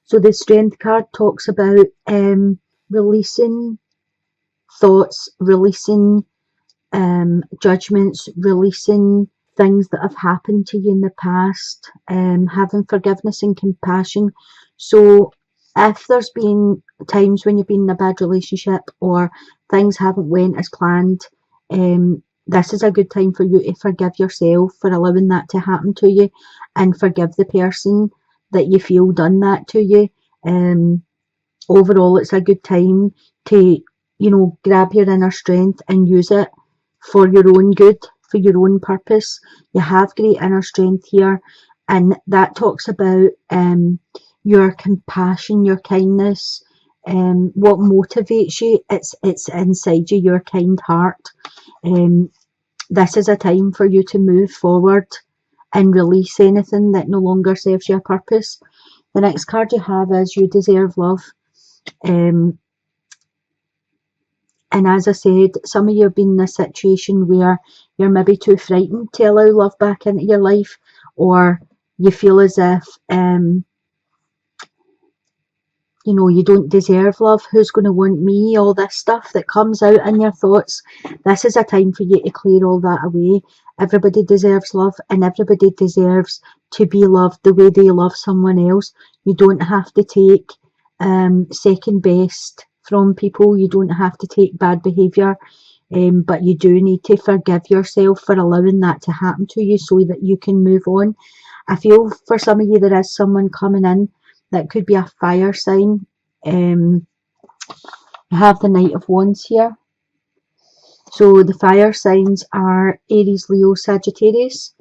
So the Strength card talks about releasing thoughts, releasing judgments, releasing things that have happened to you in the past, having forgiveness and compassion. So if there's been times when you've been in a bad relationship or things haven't went as planned, this is a good time for you to forgive yourself for allowing that to happen to you, and forgive the person that you feel done that to you. Overall, it's a good time to, grab your inner strength and use it for your own good, for your own purpose. You have great inner strength here, and that talks about your compassion, your kindness, what motivates you. It's inside you, your kind heart. This is a time for you to move forward and release anything that no longer serves your purpose. The next card you have is You Deserve Love. And as I said, some of you have been in a situation where you're maybe too frightened to allow love back into your life, or you feel as if, you don't deserve love. Who's going to want me? All this stuff that comes out in your thoughts. This is a time for you to clear all that away. Everybody deserves love, and everybody deserves to be loved the way they love someone else. You don't have to take second best from people. You don't have to take bad behaviour, but you do need to forgive yourself for allowing that to happen to you so that you can move on. I feel for some of you there is someone coming in that could be a fire sign. I have the Knight of Wands here. So the fire signs are Aries, Leo, Sagittarius.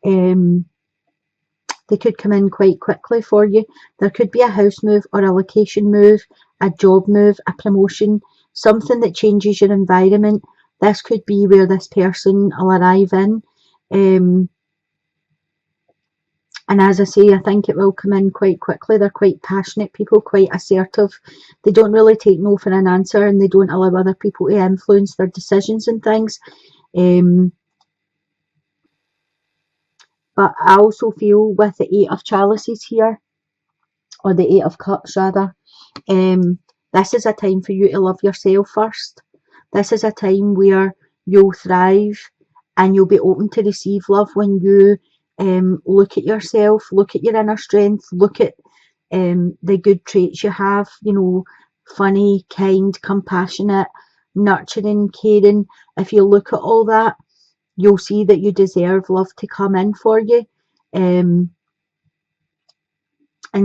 They could come in quite quickly for you. There could be a house move or a location move, a job move, a promotion, something that changes your environment. This could be where this person will arrive in. And as I say, I think it will come in quite quickly. They're quite passionate people, quite assertive. They don't really take no for an answer, and they don't allow other people to influence their decisions and things. But I also feel with the Eight of Chalices here, or the Eight of Cups rather, this is a time for you to love yourself first. This is a time where you'll thrive and you'll be open to receive love when you look at yourself, look at your inner strength, look at the good traits you have, funny, kind, compassionate, nurturing, caring. If you look at all that, you'll see that you deserve love to come in for you, and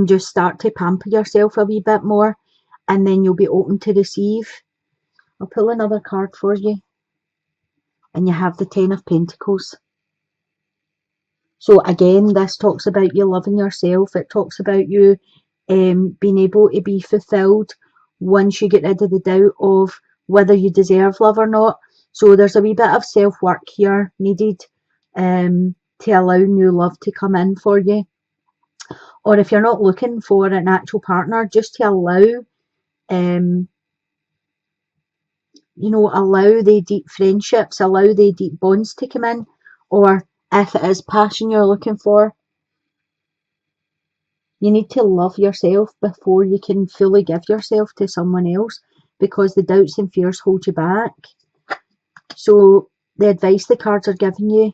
just start to pamper yourself a wee bit more, and then you'll be open to receive. I'll pull another card for you, and you have the Ten of Pentacles. So again, this talks about you loving yourself. It talks about you being able to be fulfilled once you get rid of the doubt of whether you deserve love or not. So there's a wee bit of self-work here needed to allow new love to come in for you. Or if you're not looking for an actual partner, just to allow, allow the deep friendships, allow the deep bonds to come in. Or if it is passion you're looking for, you need to love yourself before you can fully give yourself to someone else, because the doubts and fears hold you back. So the advice the cards are giving you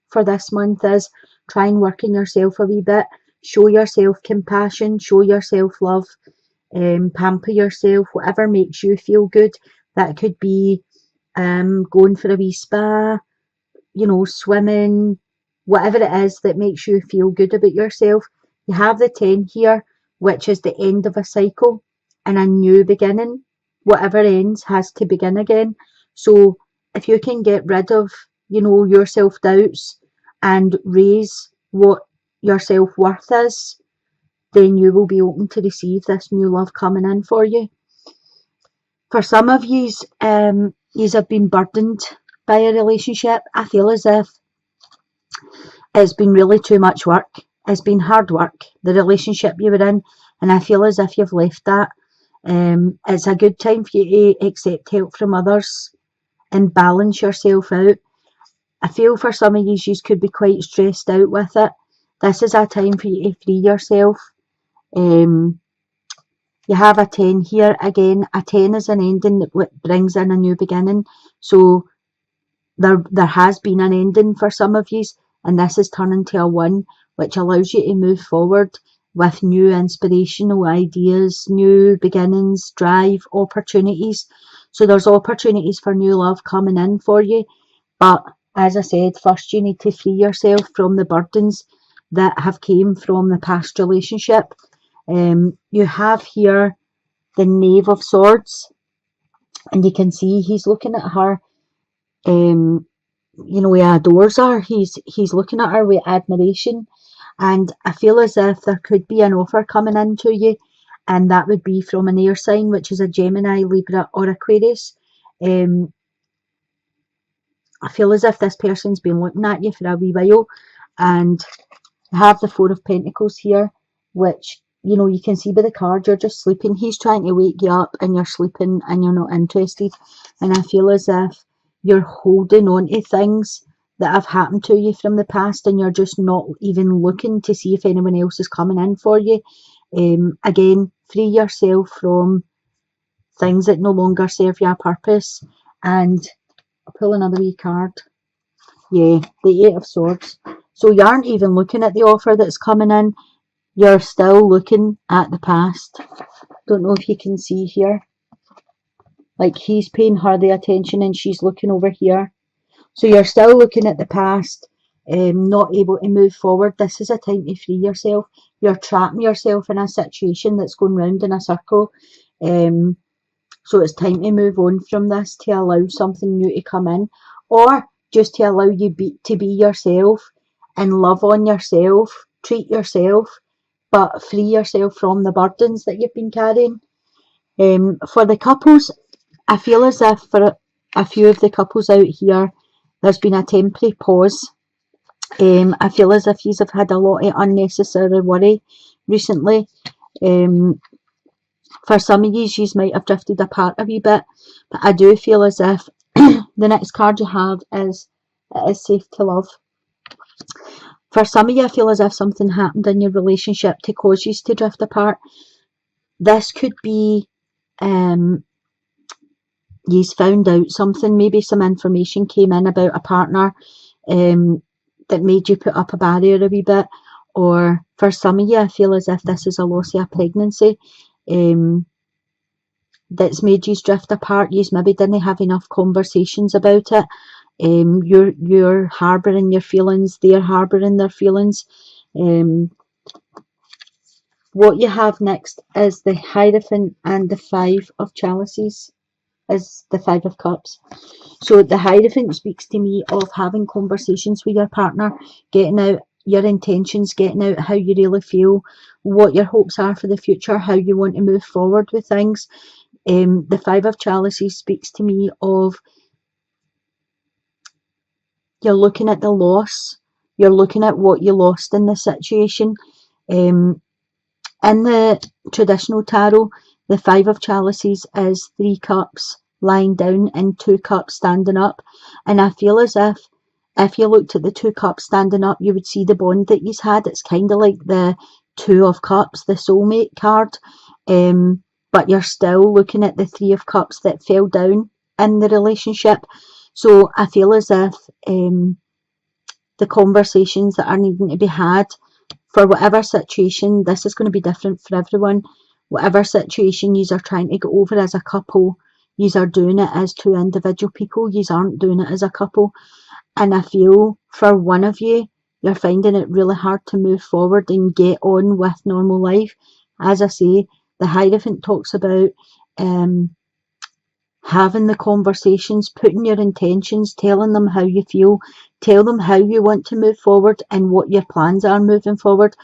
for this month is try and work on yourself a wee bit. Show yourself compassion, show yourself love, pamper yourself, whatever makes you feel good. That could be going for a wee spa, swimming, whatever it is that makes you feel good about yourself. You have the 10 here, which is the end of a cycle and a new beginning. Whatever ends has to begin again. So if you can get rid of, your self-doubts and raise what your self-worth is, then you will be open to receive this new love coming in for you. For some of yous, yous have been burdened by a relationship. I feel as if it's been really too much work. It's been hard work, the relationship you were in, and I feel as if you've left that. It's a good time for you to accept help from others and balance yourself out. I feel for some of you could be quite stressed out with it. This is a time for you to free yourself You have a 10 here. Again, a 10 is an ending that brings in a new beginning. So there has been an ending for some of you, and this is turning to a 1, which allows you to move forward with new inspirational ideas, new beginnings, drive, opportunities. So there's opportunities for new love coming in for you. But as I said, first you need to free yourself from the burdens that have came from the past relationship. You have here the Knave of Swords, and you can see he's looking at her. He adores her. He's looking at her with admiration, and I feel as if there could be an offer coming into you, and that would be from an air sign, which is a Gemini, Libra, or Aquarius. I feel as if this person's been looking at you for a wee while, and I have the Four of Pentacles here, which, you can see by the card, you're just sleeping. He's trying to wake you up and you're sleeping and you're not interested. And I feel as if you're holding on to things that have happened to you from the past, and you're just not even looking to see if anyone else is coming in for you. Again, free yourself from things that no longer serve you a purpose. And I'll pull another wee card. Yeah, the Eight of Swords. So you aren't even looking at the offer that's coming in. You're still looking at the past. Don't know if you can see here. Like, he's paying her the attention and she's looking over here. So you're still looking at the past, not able to move forward. This is a time to free yourself. You're trapping yourself in a situation that's going round in a circle. So it's time to move on from this to allow something new to come in, or just to allow you to be yourself and love on yourself, treat yourself, but free yourself from the burdens that you've been carrying. For the couples, I feel as if for a few of the couples out here, there's been a temporary pause. I feel as if you've had a lot of unnecessary worry recently. For some of you might have drifted apart a wee bit, but I do feel as if the next card you have is it is safe to love. For some of you, I feel as if something happened in your relationship to cause you to drift apart. This could be you've found out something, maybe some information came in about a partner that made you put up a barrier a wee bit. Or for some of you, I feel as if this is a loss of a pregnancy that's made you drift apart. You maybe didn't have enough conversations about it. You're harbouring your feelings, they're harbouring their feelings. What you have next is the Hierophant, and the Five of Chalices is the Five of Cups. So the Hierophant speaks to me of having conversations with your partner, getting out your intentions, getting out how you really feel, what your hopes are for the future, how you want to move forward with things. The Five of Chalices speaks to me of you're looking at the loss, you're looking at what you lost in the situation. In the traditional tarot, the Five of Chalices is 3 cups lying down and 2 cups standing up. And I feel as if you looked at the 2 cups standing up, you would see the bond that you've had. It's kind of like the Two of Cups, the soulmate card. But you're still looking at the 3 of Cups that fell down in the relationship. So I feel as if the conversations that are needing to be had for whatever situation, this is going to be different for everyone. Whatever situation you are trying to get over as a couple, you are doing it as 2 individual people. You aren't doing it as a couple. And I feel for one of you, you're finding it really hard to move forward and get on with normal life. As I say, the Hierophant talks about having the conversations, putting your intentions, telling them how you feel, tell them how you want to move forward and what your plans are moving forward.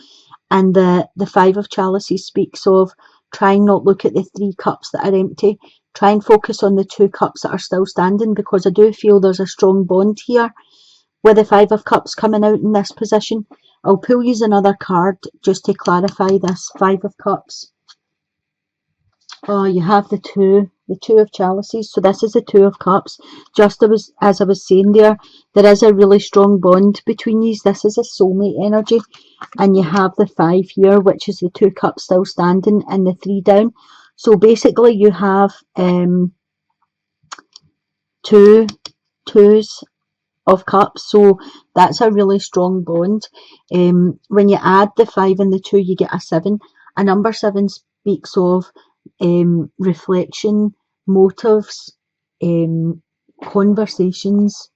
And the Five of Chalices speaks of trying not look at the 3 cups that are empty, try and focus on the 2 cups that are still standing, because I do feel there's a strong bond here with the 5 of Cups coming out in this position. I'll pull you another card just to clarify this 5 of Cups. Oh, you have the two of chalices. So this is the two of cups. Just as I was saying there is a really strong bond between these. This is a soulmate energy. And you have the 5 here, which is the 2 cups still standing and the 3 down. So basically you have two twos of cups, so that's a really strong bond. When you add the 5 and the 2, you get a 7. A number 7 speaks of reflection, motives, conversations,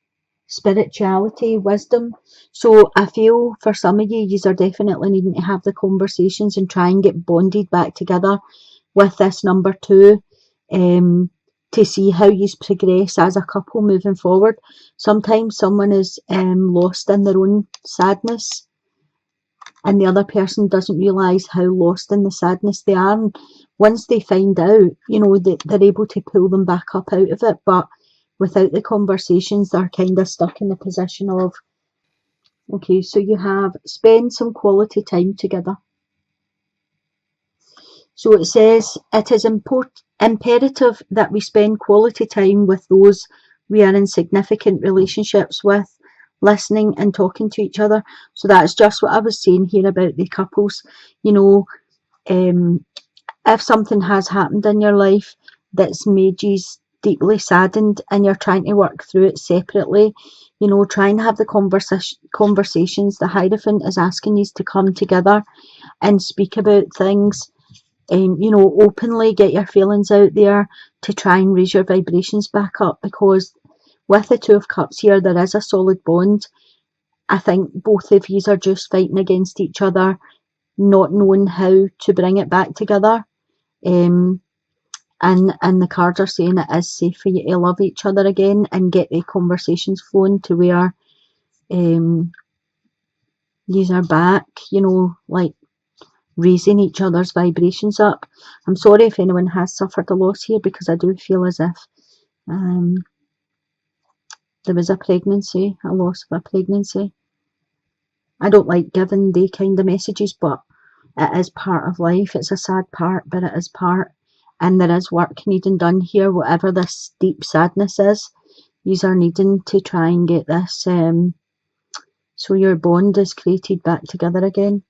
spirituality, wisdom. So I feel for some of you, you are definitely needing to have the conversations and try and get bonded back together with this number 2, to see how you progress as a couple moving forward. Sometimes someone is lost in their own sadness, and the other person doesn't realise how lost in the sadness they are. And once they find out, they're able to pull them back up out of it. But without the conversations, they're kind of stuck in the position of, okay, so you have spend some quality time together. So it says it is imperative that we spend quality time with those we are in significant relationships with, listening and talking to each other. So that's just what I was saying here about the couples. If something has happened in your life that's made you deeply saddened and you're trying to work through it separately, try and have the conversations. The Hierophant is asking you to come together and speak about things. Openly get your feelings out there to try and raise your vibrations back up, because with the 2 of Cups here, there is a solid bond. I think both of you are just fighting against each other, not knowing how to bring it back together. And the cards are saying it is safe for you to love each other again and get the conversations flowing to where these are back, like raising each other's vibrations up. I'm sorry if anyone has suffered a loss here, because I do feel as if there was a loss of a pregnancy. I don't like giving the kind of messages, but it is part of life. It's a sad part, but it is part. And there is work needing done here, whatever this deep sadness is. These are needing to try and get this, so your bond is created back together again.